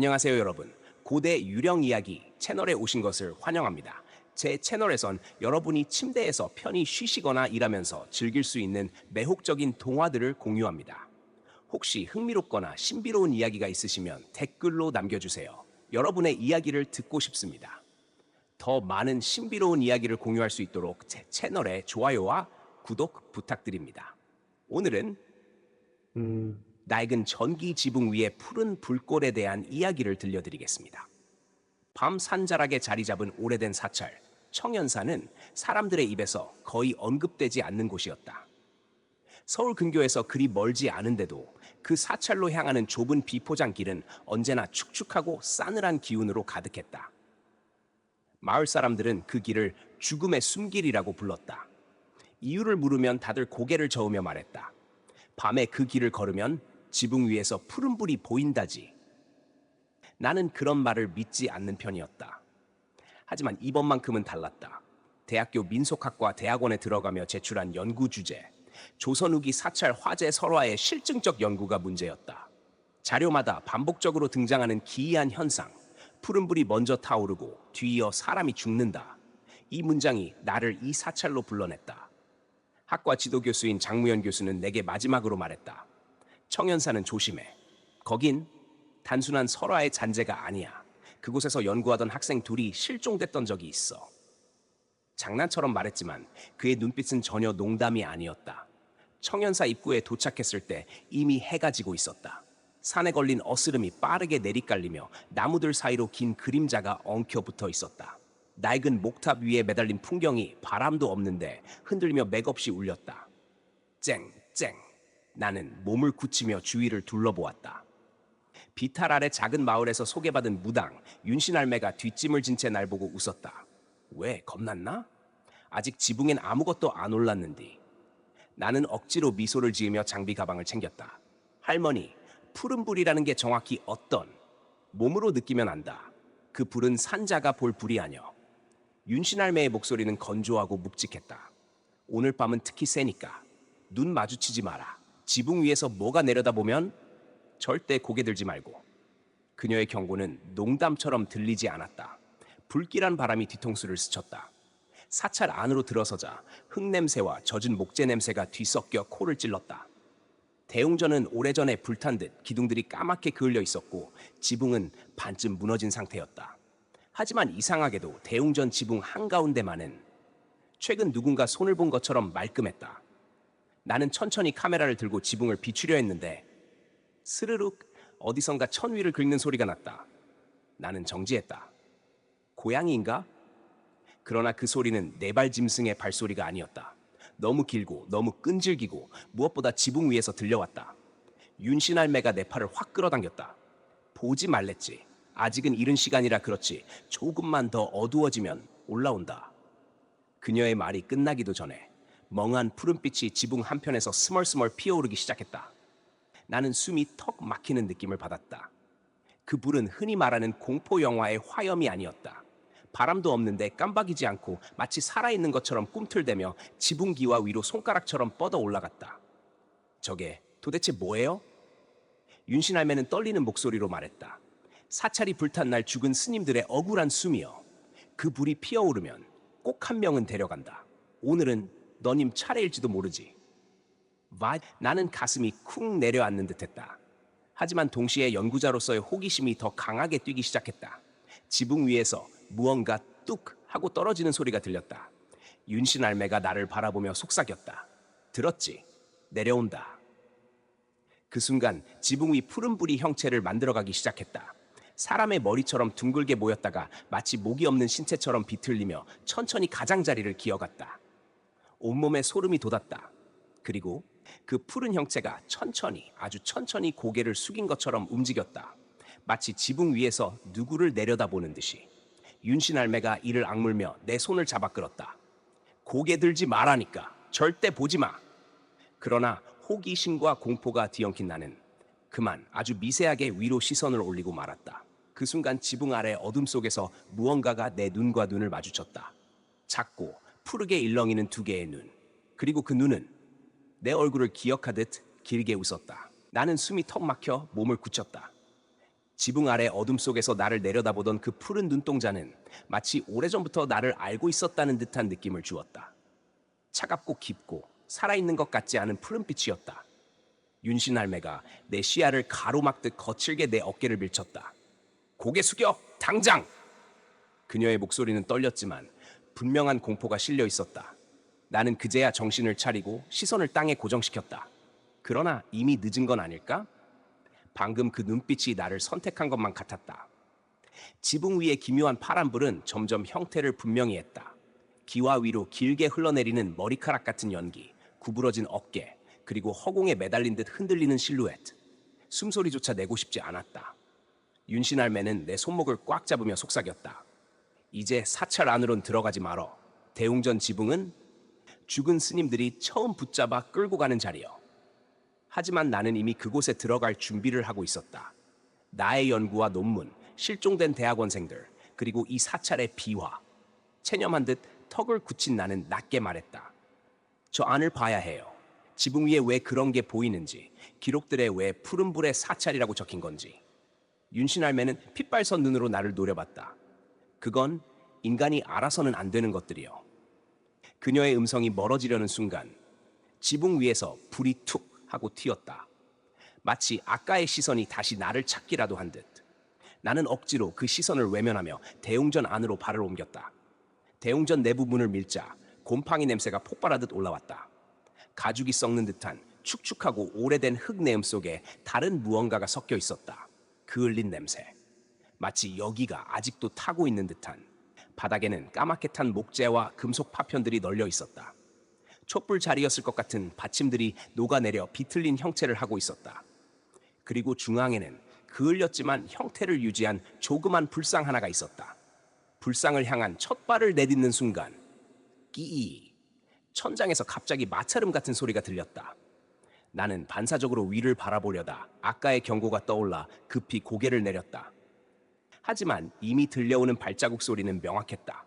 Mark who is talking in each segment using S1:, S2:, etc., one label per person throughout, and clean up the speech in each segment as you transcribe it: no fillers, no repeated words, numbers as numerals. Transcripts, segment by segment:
S1: 안녕하세요, 여러분. 고대 유령 이야기 채널에 오신 것을 환영합니다. 제 채널에선 여러분이 침대에서 편히 쉬시거나 일하면서 즐길 수 있는 매혹적인 동화들을 공유합니다. 혹시 흥미롭거나 신비로운 이야기가 있으시면 댓글로 남겨주세요. 여러분의 이야기를 듣고 싶습니다. 더 많은 신비로운 이야기를 공유할 수 있도록 제 채널에 좋아요와 구독 부탁드립니다. 오늘은 낡은 전기 지붕 위의 푸른 불꽃에 대한 이야기를 들려드리겠습니다. 밤 산자락에 자리 잡은 오래된 사찰, 청연사는 사람들의 입에서 거의 언급되지 않는 곳이었다. 서울 근교에서 그리 멀지 않은데도 그 사찰로 향하는 좁은 비포장길은 언제나 축축하고 싸늘한 기운으로 가득했다. 마을 사람들은 그 길을 죽음의 숨길이라고 불렀다. 이유를 물으면 다들 고개를 저으며 말했다. 밤에 그 길을 걸으면 지붕 위에서 푸른 불이 보인다지. 나는 그런 말을 믿지 않는 편이었다. 하지만 이번만큼은 달랐다. 대학교 민속학과 대학원에 들어가며 제출한 연구 주제, 조선 후기 사찰 화재 설화의 실증적 연구가 문제였다. 자료마다 반복적으로 등장하는 기이한 현상, 푸른 불이 먼저 타오르고 뒤이어 사람이 죽는다. 이 문장이 나를 이 사찰로 불러냈다. 학과 지도 교수인 장무현 교수는 내게 마지막으로 말했다. 청연사는 조심해. 거긴 단순한 설화의 잔재가 아니야. 그곳에서 연구하던 학생 둘이 실종됐던 적이 있어. 장난처럼 말했지만 그의 눈빛은 전혀 농담이 아니었다. 청연사 입구에 도착했을 때 이미 해가 지고 있었다. 산에 걸린 어스름이 빠르게 내리깔리며 나무들 사이로 긴 그림자가 엉켜붙어 있었다. 낡은 목탑 위에 매달린 풍경이 바람도 없는데 흔들며 맥없이 울렸다. 쨍쨍. 나는 몸을 굳히며 주위를 둘러보았다. 비탈 아래 작은 마을에서 소개받은 무당 윤신할매가 뒷짐을 진 채 날 보고 웃었다. 왜, 겁났나? 아직 지붕엔 아무것도 안 올랐는디. 나는 억지로 미소를 지으며 장비 가방을 챙겼다. 할머니, 푸른 불이라는 게 정확히 어떤 몸으로 느끼면 안다. 그 불은 산자가 볼 불이 아니여. 윤신할매의 목소리는 건조하고 묵직했다. 오늘 밤은 특히 세니까 눈 마주치지 마라. 지붕 위에서 뭐가 내려다보면 절대 고개 들지 말고. 그녀의 경고는 농담처럼 들리지 않았다. 불길한 바람이 뒤통수를 스쳤다. 사찰 안으로 들어서자 흙냄새와 젖은 목재 냄새가 뒤섞여 코를 찔렀다. 대웅전은 오래전에 불탄 듯 기둥들이 까맣게 그을려 있었고 지붕은 반쯤 무너진 상태였다. 하지만 이상하게도 대웅전 지붕 한가운데만은 최근 누군가 손을 본 것처럼 말끔했다. 나는 천천히 카메라를 들고 지붕을 비추려 했는데 스르륵 어디선가 천 위를 긁는 소리가 났다. 나는 정지했다. 고양이인가? 그러나 그 소리는 네 발 짐승의 발소리가 아니었다. 너무 길고 너무 끈질기고 무엇보다 지붕 위에서 들려왔다. 윤신할매가 내 팔을 확 끌어당겼다. 보지 말랬지. 아직은 이른 시간이라 그렇지. 조금만 더 어두워지면 올라온다. 그녀의 말이 끝나기도 전에 멍한 푸른빛이 지붕 한편에서 스멀스멀 피어오르기 시작했다. 나는 숨이 턱 막히는 느낌을 받았다. 그 불은 흔히 말하는 공포 영화의 화염이 아니었다. 바람도 없는데 깜박이지 않고 마치 살아있는 것처럼 꿈틀대며 지붕 기와 위로 손가락처럼 뻗어 올라갔다. 저게 도대체 뭐예요? 윤신할매는 떨리는 목소리로 말했다. 사찰이 불탄 날 죽은 스님들의 억울한 숨이여. 그 불이 피어오르면 꼭 한 명은 데려간다. 오늘은 너님 차례일지도 모르지. 나는 가슴이 쿵 내려앉는 듯했다. 하지만 동시에 연구자로서의 호기심이 더 강하게 뛰기 시작했다. 지붕 위에서 무언가 뚝 하고 떨어지는 소리가 들렸다. 윤신할매가 나를 바라보며 속삭였다. 들었지? 내려온다. 그 순간 지붕 위 푸른 불이 형체를 만들어가기 시작했다. 사람의 머리처럼 둥글게 모였다가 마치 목이 없는 신체처럼 비틀리며 천천히 가장자리를 기어갔다. 온몸에 소름이 돋았다. 그리고 그 푸른 형체가 천천히, 아주 천천히 고개를 숙인 것처럼 움직였다. 마치 지붕 위에서 누구를 내려다보는 듯이. 윤신할매가 이를 악물며 내 손을 잡아 끌었다. 고개 들지 말라니까. 절대 보지 마. 그러나 호기심과 공포가 뒤엉킨 나는 그만 아주 미세하게 위로 시선을 올리고 말았다. 그 순간 지붕 아래 어둠 속에서 무언가가 내 눈과 눈을 마주쳤다. 작고 푸르게 일렁이는 두 개의 눈. 그리고 그 눈은 내 얼굴을 기억하듯 길게 웃었다. 나는 숨이 턱 막혀 몸을 굳혔다. 지붕 아래 어둠 속에서 나를 내려다보던 그 푸른 눈동자는 마치 오래전부터 나를 알고 있었다는 듯한 느낌을 주었다. 차갑고 깊고 살아있는 것 같지 않은 푸른빛이었다. 윤신 할매가 내 시야를 가로막듯 거칠게 내 어깨를 밀쳤다. 고개 숙여! 당장! 그녀의 목소리는 떨렸지만 분명한 공포가 실려 있었다. 나는 그제야 정신을 차리고 시선을 땅에 고정시켰다. 그러나 이미 늦은 건 아닐까? 방금 그 눈빛이 나를 선택한 것만 같았다. 지붕 위의 기묘한 파란불은 점점 형태를 분명히 했다. 기와 위로 길게 흘러내리는 머리카락 같은 연기, 구부러진 어깨, 그리고 허공에 매달린 듯 흔들리는 실루엣. 숨소리조차 내고 싶지 않았다. 윤신 할매는 내 손목을 꽉 잡으며 속삭였다. 이제 사찰 안으론 들어가지 말어. 대웅전 지붕은 죽은 스님들이 처음 붙잡아 끌고 가는 자리여. 하지만 나는 이미 그곳에 들어갈 준비를 하고 있었다. 나의 연구와 논문, 실종된 대학원생들, 그리고 이 사찰의 비화. 체념한 듯 턱을 굳힌 나는 낮게 말했다. 저 안을 봐야 해요. 지붕 위에 왜 그런 게 보이는지, 기록들에 왜 푸른불의 사찰이라고 적힌 건지. 윤신 할매는 핏발선 눈으로 나를 노려봤다. 그건 인간이 알아서는 안 되는 것들이요. 그녀의 음성이 멀어지려는 순간 지붕 위에서 불이 툭 하고 튀었다. 마치 아까의 시선이 다시 나를 찾기라도 한 듯. 나는 억지로 그 시선을 외면하며 대웅전 안으로 발을 옮겼다. 대웅전 내부 문을 밀자 곰팡이 냄새가 폭발하듯 올라왔다. 가죽이 썩는 듯한 축축하고 오래된 흙내음 속에 다른 무언가가 섞여 있었다. 그을린 냄새. 마치 여기가 아직도 타고 있는 듯한. 바닥에는 까맣게 탄 목재와 금속 파편들이 널려 있었다. 촛불 자리였을 것 같은 받침들이 녹아내려 비틀린 형체를 하고 있었다. 그리고 중앙에는 그을렸지만 형태를 유지한 조그만 불상 하나가 있었다. 불상을 향한 첫 발을 내딛는 순간 끼이 천장에서 갑자기 마찰음 같은 소리가 들렸다. 나는 반사적으로 위를 바라보려다 아까의 경고가 떠올라 급히 고개를 내렸다. 하지만 이미 들려오는 발자국 소리는 명확했다.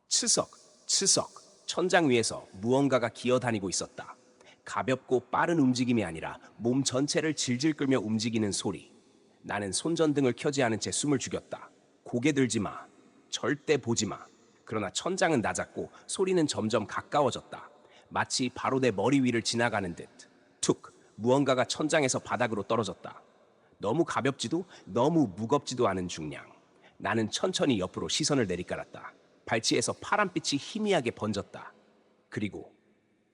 S1: 치석, 치석, 천장 위에서 무언가가 기어다니고 있었다. 가볍고 빠른 움직임이 아니라 몸 전체를 질질 끌며 움직이는 소리. 나는 손전등을 켜지 않은 채 숨을 죽였다. 고개 들지 마. 절대 보지 마. 그러나 천장은 낮았고 소리는 점점 가까워졌다. 마치 바로 내 머리 위를 지나가는 듯. 툭! 무언가가 천장에서 바닥으로 떨어졌다. 너무 가볍지도 너무 무겁지도 않은 중량. 나는 천천히 옆으로 시선을 내리깔았다. 발치에서 파란빛이 희미하게 번졌다. 그리고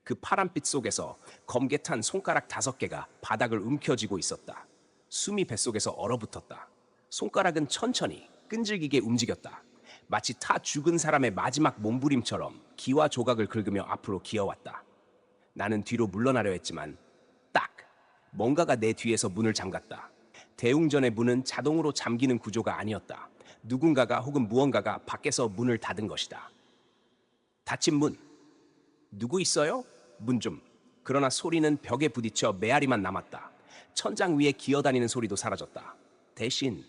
S1: 그 파란빛 속에서 검게 탄 손가락 5개가 바닥을 움켜쥐고 있었다. 숨이 뱃속에서 얼어붙었다. 손가락은 천천히 끈질기게 움직였다. 마치 타 죽은 사람의 마지막 몸부림처럼 기와 조각을 긁으며 앞으로 기어왔다. 나는 뒤로 물러나려 했지만 딱! 뭔가가 내 뒤에서 문을 잠갔다. 대웅전의 문은 자동으로 잠기는 구조가 아니었다. 누군가가 혹은 무언가가 밖에서 문을 닫은 것이다. 닫힌 문. 누구 있어요? 문 좀. 그러나 소리는 벽에 부딪혀 메아리만 남았다. 천장 위에 기어다니는 소리도 사라졌다. 대신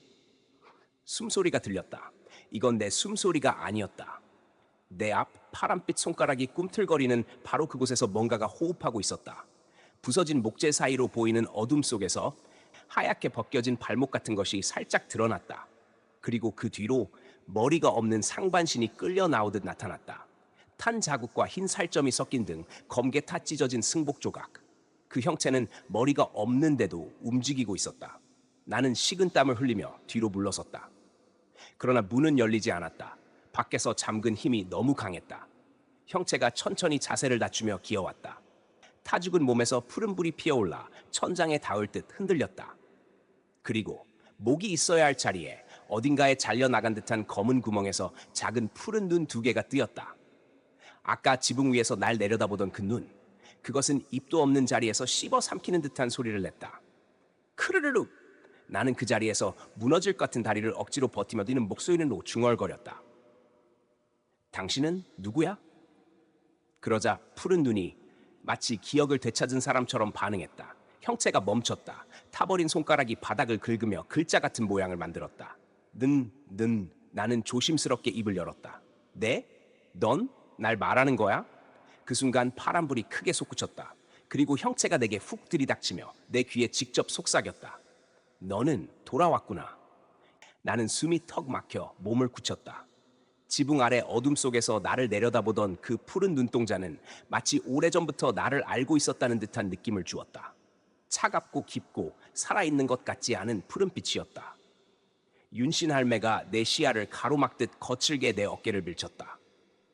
S1: 숨소리가 들렸다. 이건 내 숨소리가 아니었다. 내 앞 파란빛 손가락이 꿈틀거리는 바로 그곳에서 뭔가가 호흡하고 있었다. 부서진 목재 사이로 보이는 어둠 속에서 하얗게 벗겨진 발목 같은 것이 살짝 드러났다. 그리고 그 뒤로 머리가 없는 상반신이 끌려 나오듯 나타났다. 탄 자국과 흰 살점이 섞인 등 검게 타 찢어진 승복 조각. 그 형체는 머리가 없는데도 움직이고 있었다. 나는 식은땀을 흘리며 뒤로 물러섰다. 그러나 문은 열리지 않았다. 밖에서 잠근 힘이 너무 강했다. 형체가 천천히 자세를 낮추며 기어왔다. 타 죽은 몸에서 푸른불이 피어올라 천장에 닿을 듯 흔들렸다. 그리고 목이 있어야 할 자리에 어딘가에 잘려나간 듯한 검은 구멍에서 작은 푸른 눈 2개가 뜨였다. 아까 지붕 위에서 날 내려다보던 그 눈. 그것은 입도 없는 자리에서 씹어 삼키는 듯한 소리를 냈다. 크르르륵! 나는 그 자리에서 무너질 것 같은 다리를 억지로 버티며 뛰는 목소리로 중얼거렸다. 당신은 누구야? 그러자 푸른 눈이 마치 기억을 되찾은 사람처럼 반응했다. 형체가 멈췄다. 타버린 손가락이 바닥을 긁으며 글자 같은 모양을 만들었다. 나는 조심스럽게 입을 열었다. 네? 넌? 날 말하는 거야? 그 순간 파란불이 크게 솟구쳤다. 그리고 형체가 내게 훅 들이닥치며 내 귀에 직접 속삭였다. 너는 돌아왔구나. 나는 숨이 턱 막혀 몸을 굳혔다. 지붕 아래 어둠 속에서 나를 내려다보던 그 푸른 눈동자는 마치 오래전부터 나를 알고 있었다는 듯한 느낌을 주었다. 차갑고 깊고 살아있는 것 같지 않은 푸른빛이었다. 윤신 할매가 내 시야를 가로막듯 거칠게 내 어깨를 밀쳤다.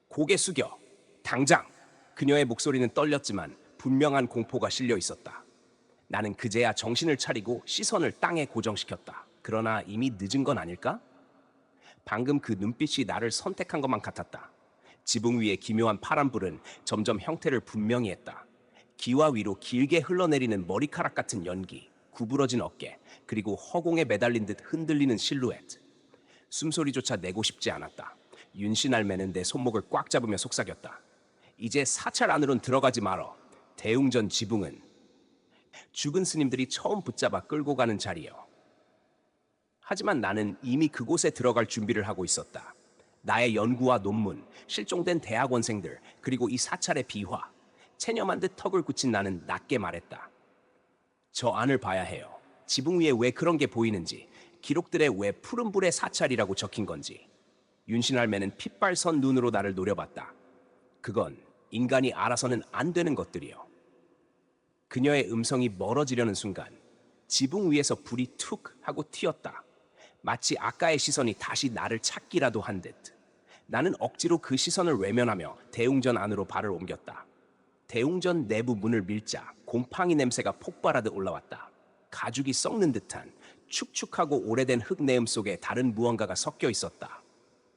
S1: 고개 숙여. 당장! 그녀의 목소리는 떨렸지만 분명한 공포가 실려 있었다. 나는 그제야 정신을 차리고 시선을 땅에 고정시켰다. 그러나 이미 늦은 건 아닐까? 방금 그 눈빛이 나를 선택한 것만 같았다. 지붕 위의 기묘한 파란불은 점점 형태를 분명히 했다. 기와 위로 길게 흘러내리는 머리카락 같은 연기, 구부러진 어깨, 그리고 허공에 매달린 듯 흔들리는 실루엣. 숨소리조차 내고 싶지 않았다. 윤신 할매는 내 손목을 꽉 잡으며 속삭였다. 이제 사찰 안으론 들어가지 말어. 대웅전 지붕은 죽은 스님들이 처음 붙잡아 끌고 가는 자리요. 하지만 나는 이미 그곳에 들어갈 준비를 하고 있었다. 나의 연구와 논문, 실종된 대학원생들, 그리고 이 사찰의 비화. 체념한 듯 턱을 굳힌 나는 낮게 말했다. 저 안을 봐야 해요. 지붕 위에 왜 그런 게 보이는지, 기록들에 왜 푸른 불의 사찰이라고 적힌 건지. 윤신 할매는 핏발선 눈으로 나를 노려봤다. 그건 인간이 알아서는 안 되는 것들이요. 그녀의 음성이 멀어지려는 순간 지붕 위에서 불이 툭 하고 튀었다. 마치 아까의 시선이 다시 나를 찾기라도 한 듯. 나는 억지로 그 시선을 외면하며 대웅전 안으로 발을 옮겼다. 대웅전 내부 문을 밀자 곰팡이 냄새가 폭발하듯 올라왔다. 가죽이 썩는 듯한 축축하고 오래된 흙내음 속에 다른 무언가가 섞여 있었다.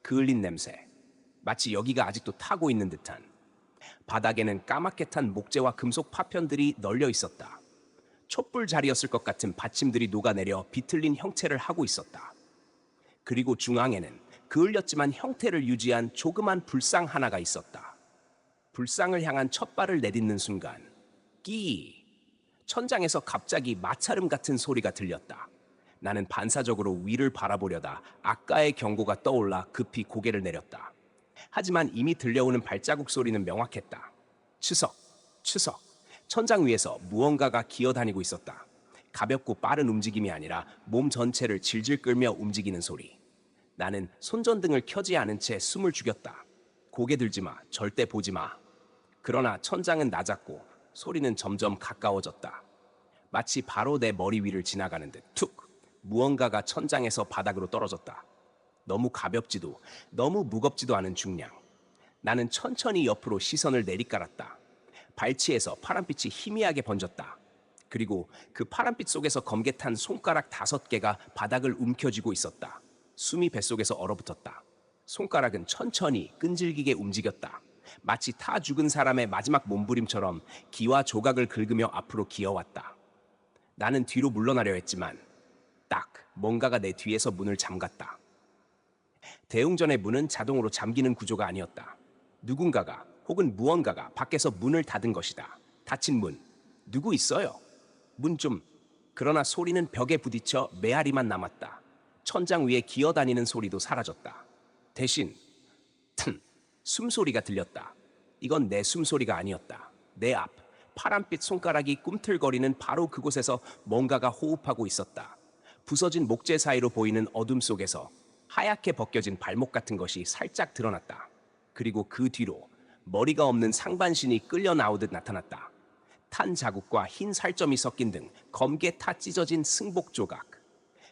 S1: 그을린 냄새. 마치 여기가 아직도 타고 있는 듯한. 바닥에는 까맣게 탄 목재와 금속 파편들이 널려 있었다. 촛불 자리였을 것 같은 받침들이 녹아내려 비틀린 형체를 하고 있었다. 그리고 중앙에는 그을렸지만 형태를 유지한 조그만 불상 하나가 있었다. 불상을 향한 첫 발을 내딛는 순간 끼! 천장에서 갑자기 마찰음 같은 소리가 들렸다. 나는 반사적으로 위를 바라보려다 아까의 경고가 떠올라 급히 고개를 내렸다. 하지만 이미 들려오는 발자국 소리는 명확했다. 추석, 추석. 천장 위에서 무언가가 기어다니고 있었다. 가볍고 빠른 움직임이 아니라 몸 전체를 질질 끌며 움직이는 소리. 나는 손전등을 켜지 않은 채 숨을 죽였다. 고개 들지 마, 절대 보지 마. 그러나 천장은 낮았고 소리는 점점 가까워졌다. 마치 바로 내 머리 위를 지나가는 듯 툭! 무언가가 천장에서 바닥으로 떨어졌다. 너무 가볍지도 너무 무겁지도 않은 중량. 나는 천천히 옆으로 시선을 내리깔았다. 발치에서 파란빛이 희미하게 번졌다. 그리고 그 파란빛 속에서 검게 탄 손가락 5개가 바닥을 움켜쥐고 있었다. 숨이 뱃속에서 얼어붙었다. 손가락은 천천히 끈질기게 움직였다. 마치 타 죽은 사람의 마지막 몸부림처럼 기와 조각을 긁으며 앞으로 기어왔다. 나는 뒤로 물러나려 했지만 딱 뭔가가 내 뒤에서 문을 잠갔다. 대웅전의 문은 자동으로 잠기는 구조가 아니었다. 누군가가 혹은 무언가가 밖에서 문을 닫은 것이다. 닫힌 문. 누구 있어요? 문 좀. 그러나 소리는 벽에 부딪혀 메아리만 남았다. 천장 위에 기어다니는 소리도 사라졌다. 대신 숨소리가 들렸다. 이건 내 숨소리가 아니었다. 내 앞, 파란빛 손가락이 꿈틀거리는 바로 그곳에서 뭔가가 호흡하고 있었다. 부서진 목재 사이로 보이는 어둠 속에서 하얗게 벗겨진 발목 같은 것이 살짝 드러났다. 그리고 그 뒤로 머리가 없는 상반신이 끌려 나오듯 나타났다. 탄 자국과 흰 살점이 섞인 등 검게 타 찢어진 승복 조각.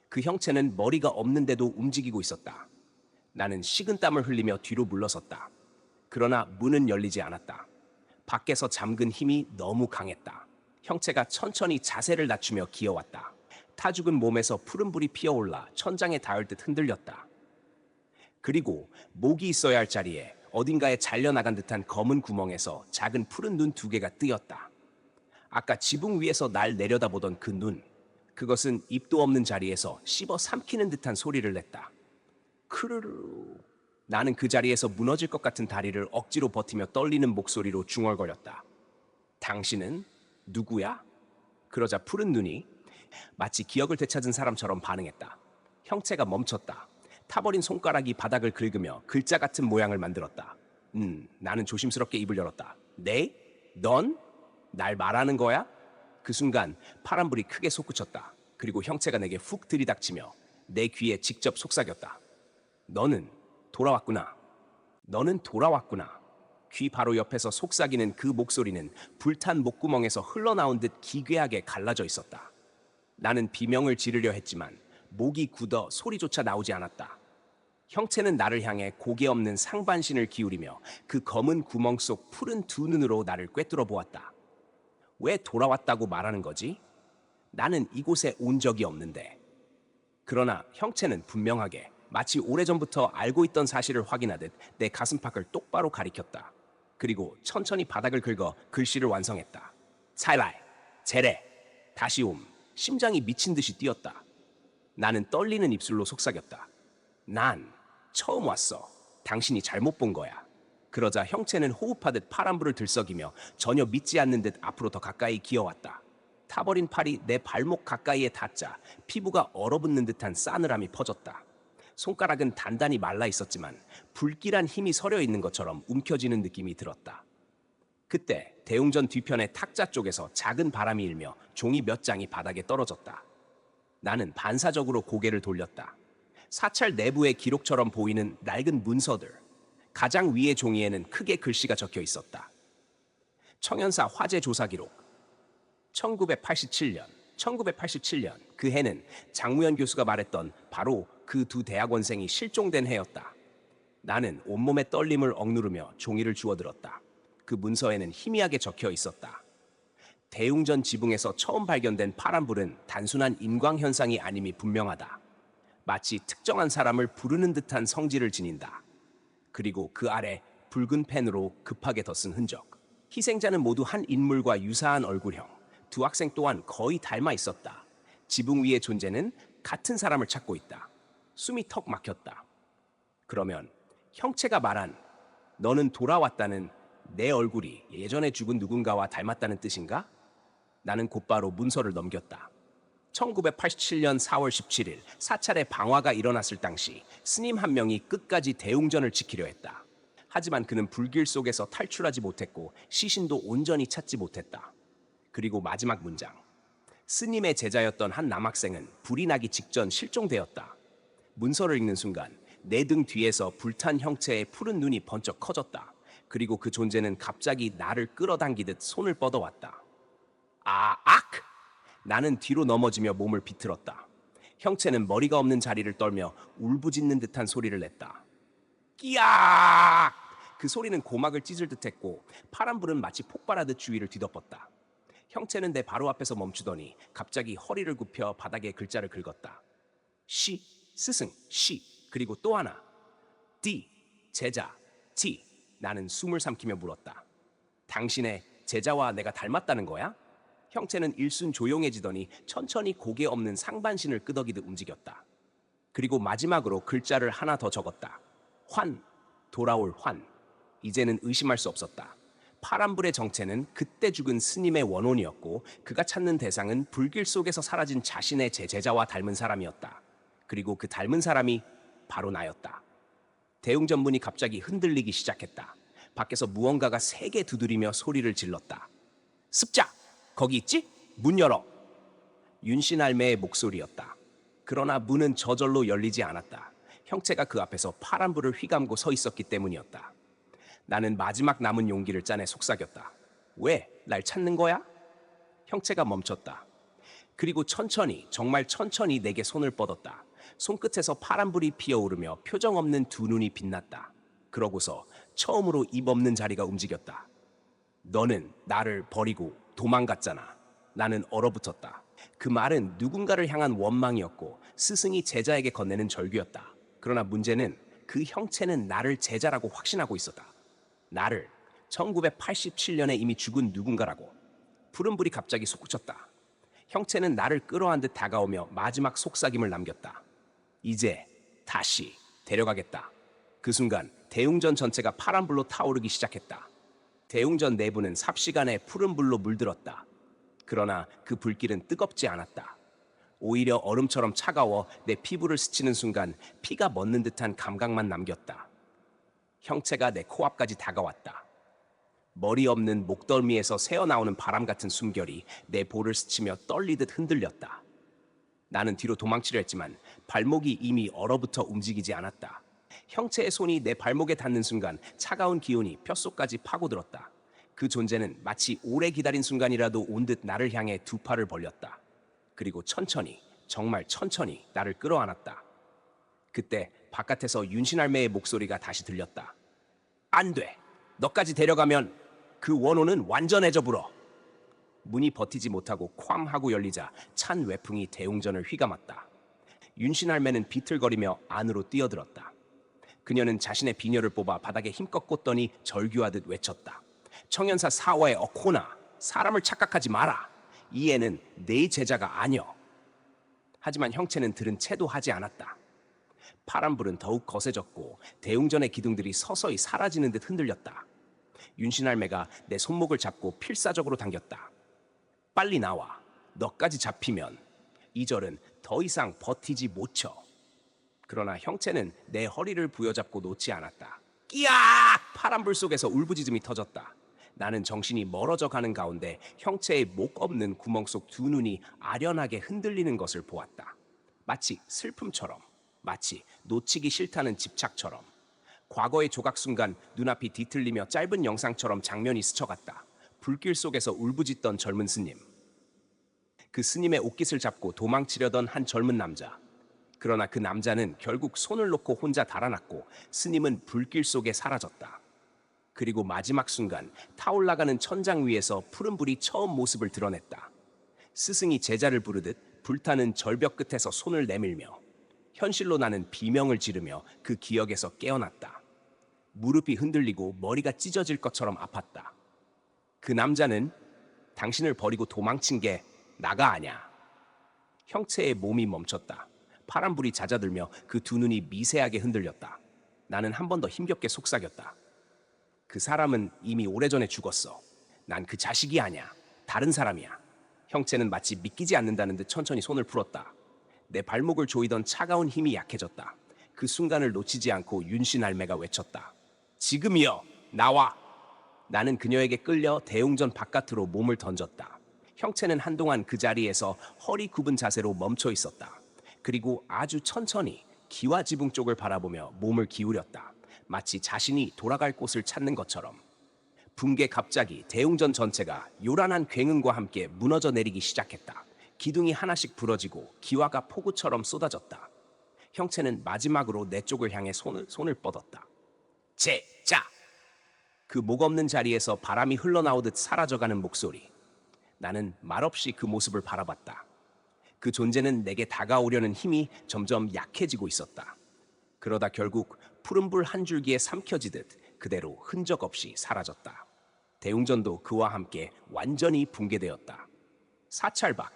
S1: 그 형체는 머리가 없는데도 움직이고 있었다. 나는 식은땀을 흘리며 뒤로 물러섰다. 그러나 문은 열리지 않았다. 밖에서 잠근 힘이 너무 강했다. 형체가 천천히 자세를 낮추며 기어왔다. 타 죽은 몸에서 푸른 불이 피어올라 천장에 닿을 듯 흔들렸다. 그리고 목이 있어야 할 자리에 어딘가에 잘려나간 듯한 검은 구멍에서 작은 푸른 눈 2개가 뜨였다. 아까 지붕 위에서 날 내려다보던 그 눈. 그것은 입도 없는 자리에서 씹어 삼키는 듯한 소리를 냈다. 크르르. 나는 그 자리에서 무너질 것 같은 다리를 억지로 버티며 떨리는 목소리로 중얼거렸다. 당신은 누구야? 그러자 푸른 눈이 마치 기억을 되찾은 사람처럼 반응했다. 형체가 멈췄다. 타버린 손가락이 바닥을 긁으며 글자 같은 모양을 만들었다. 나는 조심스럽게 입을 열었다. 네? 넌? 날 말하는 거야? 그 순간 파란불이 크게 솟구쳤다. 그리고 형체가 내게 훅 들이닥치며 내 귀에 직접 속삭였다. 너는 돌아왔구나. 너는 돌아왔구나. 귀 바로 옆에서 속삭이는 그 목소리는 불탄 목구멍에서 흘러나온 듯 기괴하게 갈라져 있었다. 나는 비명을 지르려 했지만 목이 굳어 소리조차 나오지 않았다. 형체는 나를 향해 고개 없는 상반신을 기울이며 그 검은 구멍 속 푸른 두 눈으로 나를 꿰뚫어 보았다. 왜 돌아왔다고 말하는 거지? 나는 이곳에 온 적이 없는데. 그러나 형체는 분명하게 마치 오래전부터 알고 있던 사실을 확인하듯 내 가슴팍을 똑바로 가리켰다. 그리고 천천히 바닥을 긁어 글씨를 완성했다. 차이라이, 제레, 다시 옴. 심장이 미친 듯이 뛰었다. 나는 떨리는 입술로 속삭였다. 난 처음 왔어. 당신이 잘못 본 거야. 그러자 형체는 호흡하듯 파란불을 들썩이며 전혀 믿지 않는 듯 앞으로 더 가까이 기어왔다. 타버린 팔이 내 발목 가까이에 닿자 피부가 얼어붙는 듯한 싸늘함이 퍼졌다. 손가락은 단단히 말라 있었지만 불길한 힘이 서려 있는 것처럼 움켜쥐는 느낌이 들었다. 그때 대웅전 뒤편의 탁자 쪽에서 작은 바람이 일며 종이 몇 장이 바닥에 떨어졌다. 나는 반사적으로 고개를 돌렸다. 사찰 내부의 기록처럼 보이는 낡은 문서들. 가장 위의 종이에는 크게 글씨가 적혀 있었다. 청연사 화재 조사 기록. 1987년 그 해는 장무현 교수가 말했던 바로 그 두 대학원생이 실종된 해였다. 나는 온몸의 떨림을 억누르며 종이를 주워들었다. 그 문서에는 희미하게 적혀 있었다. 대웅전 지붕에서 처음 발견된 파란불은 단순한 인광 현상이 아님이 분명하다. 마치 특정한 사람을 부르는 듯한 성질을 지닌다. 그리고 그 아래 붉은 펜으로 급하게 더 쓴 흔적. 희생자는 모두 한 인물과 유사한 얼굴형. 두 학생 또한 거의 닮아 있었다. 지붕 위의 존재는 같은 사람을 찾고 있다. 숨이 턱 막혔다. 그러면 형체가 말한 너는 돌아왔다는 내 얼굴이 예전에 죽은 누군가와 닮았다는 뜻인가? 나는 곧바로 문서를 넘겼다. 1987년 4월 17일 사찰의 방화가 일어났을 당시 스님 한 명이 끝까지 대웅전을 지키려 했다. 하지만 그는 불길 속에서 탈출하지 못했고 시신도 온전히 찾지 못했다. 그리고 마지막 문장. 스님의 제자였던 한 남학생은 불이 나기 직전 실종되었다. 문서를 읽는 순간 내 등 뒤에서 불탄 형체의 푸른 눈이 번쩍 커졌다. 그리고 그 존재는 갑자기 나를 끌어당기듯 손을 뻗어왔다. 악! 나는 뒤로 넘어지며 몸을 비틀었다. 형체는 머리가 없는 자리를 떨며 울부짖는 듯한 소리를 냈다. 끼악! 그 소리는 고막을 찢을 듯했고 파란불은 마치 폭발하듯 주위를 뒤덮었다. 형체는 내 바로 앞에서 멈추더니 갑자기 허리를 굽혀 바닥에 글자를 긁었다. 시, 스승, 시, 그리고 또 하나. D, 제자, T. 나는 숨을 삼키며 물었다. 당신의 제자와 내가 닮았다는 거야? 형체는 일순 조용해지더니 천천히 고개 없는 상반신을 끄덕이듯 움직였다. 그리고 마지막으로 글자를 하나 더 적었다. 환, 돌아올 환. 이제는 의심할 수 없었다. 파란불의 정체는 그때 죽은 스님의 원혼이었고 그가 찾는 대상은 불길 속에서 사라진 자신의 제자와 닮은 사람이었다. 그리고 그 닮은 사람이 바로 나였다. 대웅전 문이 갑자기 흔들리기 시작했다. 밖에서 무언가가 세게 두드리며 소리를 질렀다. 습작! 거기 있지? 문 열어! 윤신 할매의 목소리였다. 그러나 문은 저절로 열리지 않았다. 형체가 그 앞에서 파란불을 휘감고 서 있었기 때문이었다. 나는 마지막 남은 용기를 짜내 속삭였다. 왜? 날 찾는 거야? 형체가 멈췄다. 그리고 천천히, 정말 천천히 내게 손을 뻗었다. 손끝에서 파란불이 피어오르며 표정 없는 두 눈이 빛났다. 그러고서 처음으로 입 없는 자리가 움직였다. 너는 나를 버리고 도망갔잖아. 나는 얼어붙었다. 그 말은 누군가를 향한 원망이었고 스승이 제자에게 건네는 절규였다. 그러나 문제는 그 형체는 나를 제자라고 확신하고 있었다. 나를 1987년에 이미 죽은 누군가라고. 푸른불이 갑자기 솟구쳤다. 형체는 나를 끌어안 듯 다가오며 마지막 속삭임을 남겼다. 이제 다시 데려가겠다. 그 순간 대웅전 전체가 파란불로 타오르기 시작했다. 대웅전 내부는 삽시간에 푸른불로 물들었다. 그러나 그 불길은 뜨겁지 않았다. 오히려 얼음처럼 차가워 내 피부를 스치는 순간 피가 멎는 듯한 감각만 남겼다. 형체가 내 코앞까지 다가왔다. 머리 없는 목덜미에서 새어나오는 바람 같은 숨결이 내 볼을 스치며 떨리듯 흔들렸다. 나는 뒤로 도망치려 했지만 발목이 이미 얼어붙어 움직이지 않았다. 형체의 손이 내 발목에 닿는 순간 차가운 기운이 뼛속까지 파고들었다. 그 존재는 마치 오래 기다린 순간이라도 온 듯 나를 향해 두 팔을 벌렸다. 그리고 천천히, 정말 천천히 나를 끌어안았다. 그때 바깥에서 윤신할매의 목소리가 다시 들렸다. 안 돼. 너까지 데려가면 그 원호는 완전해져 불어. 문이 버티지 못하고 쾅 하고 열리자 찬 외풍이 대웅전을 휘감았다. 윤신할매는 비틀거리며 안으로 뛰어들었다. 그녀는 자신의 비녀를 뽑아 바닥에 힘껏 꽂더니 절규하듯 외쳤다. 청연사 사화의 어코나, 사람을 착각하지 마라. 이 애는 네 제자가 아니여. 하지만 형체는 들은 채도 하지 않았다. 파란불은 더욱 거세졌고 대웅전의 기둥들이 서서히 사라지는 듯 흔들렸다. 윤신할매가 내 손목을 잡고 필사적으로 당겼다. 빨리 나와. 너까지 잡히면 이 절은 더 이상 버티지 못 쳐. 그러나 형체는 내 허리를 부여잡고 놓지 않았다. 끼악! 파란불 속에서 울부짖음이 터졌다. 나는 정신이 멀어져 가는 가운데 형체의 목 없는 구멍 속 두 눈이 아련하게 흔들리는 것을 보았다. 마치 슬픔처럼, 마치 놓치기 싫다는 집착처럼. 과거의 조각 순간 눈앞이 뒤틀리며 짧은 영상처럼 장면이 스쳐갔다. 불길 속에서 울부짖던 젊은 스님. 그 스님의 옷깃을 잡고 도망치려던 한 젊은 남자. 그러나 그 남자는 결국 손을 놓고 혼자 달아났고 스님은 불길 속에 사라졌다. 그리고 마지막 순간 타올라가는 천장 위에서 푸른 불이 처음 모습을 드러냈다. 스승이 제자를 부르듯 불타는 절벽 끝에서 손을 내밀며 현실로 나는 비명을 지르며 그 기억에서 깨어났다. 무릎이 흔들리고 머리가 찢어질 것처럼 아팠다. 그 남자는 당신을 버리고 도망친 게 나가 아냐. 형체의 몸이 멈췄다. 파란불이 잦아들며 그 두 눈이 미세하게 흔들렸다. 나는 한 번 더 힘겹게 속삭였다. 그 사람은 이미 오래전에 죽었어. 난 그 자식이 아냐. 다른 사람이야. 형체는 마치 믿기지 않는다는 듯 천천히 손을 풀었다. 내 발목을 조이던 차가운 힘이 약해졌다. 그 순간을 놓치지 않고 윤신할매가 외쳤다. 지금이여, 나와. 나는 그녀에게 끌려 대웅전 바깥으로 몸을 던졌다. 형체는 한동안 그 자리에서 허리 굽은 자세로 멈춰 있었다. 그리고 아주 천천히 기와 지붕 쪽을 바라보며 몸을 기울였다. 마치 자신이 돌아갈 곳을 찾는 것처럼. 붕괴 갑자기 대웅전 전체가 요란한 굉음과 함께 무너져 내리기 시작했다. 기둥이 하나씩 부러지고 기와가 폭우처럼 쏟아졌다. 형체는 마지막으로 내 쪽을 향해 손을 뻗었다. 제자! 그 목 없는 자리에서 바람이 흘러나오듯 사라져가는 목소리. 나는 말없이 그 모습을 바라봤다. 그 존재는 내게 다가오려는 힘이 점점 약해지고 있었다. 그러다 결국 푸른불 한 줄기에 삼켜지듯 그대로 흔적 없이 사라졌다. 대웅전도 그와 함께 완전히 붕괴되었다. 사찰 밖,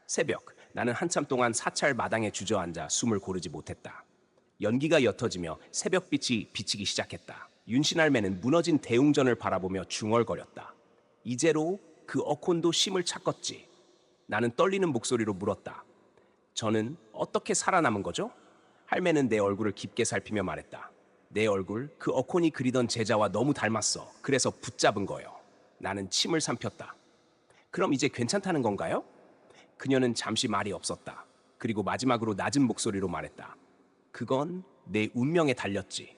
S1: 새벽, 나는 한참 동안 사찰 마당에 주저앉아 숨을 고르지 못했다. 연기가 옅어지며 새벽빛이 비치기 시작했다. 윤신할매는 무너진 대웅전을 바라보며 중얼거렸다. 이제로 그 어콘도 심을 찾겄지. 나는 떨리는 목소리로 물었다. 저는 어떻게 살아남은 거죠? 할매는 내 얼굴을 깊게 살피며 말했다. 내 얼굴, 그 어콘이 그리던 제자와 너무 닮았어. 그래서 붙잡은 거요. 나는 침을 삼켰다. 그럼 이제 괜찮다는 건가요? 그녀는 잠시 말이 없었다. 그리고 마지막으로 낮은 목소리로 말했다. 그건 내 운명에 달렸지.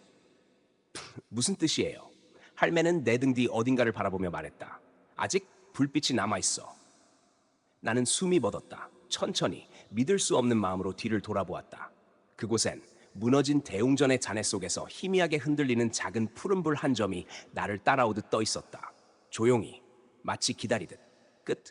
S1: 무슨 뜻이에요? 할매는 내 등 뒤 어딘가를 바라보며 말했다. 아직 불빛이 남아있어. 나는 숨이 멎었다. 천천히 믿을 수 없는 마음으로 뒤를 돌아보았다. 그곳엔 무너진 대웅전의 잔해 속에서 희미하게 흔들리는 작은 푸른불 한 점이 나를 따라오듯 떠 있었다. 조용히, 마치 기다리듯. 끝.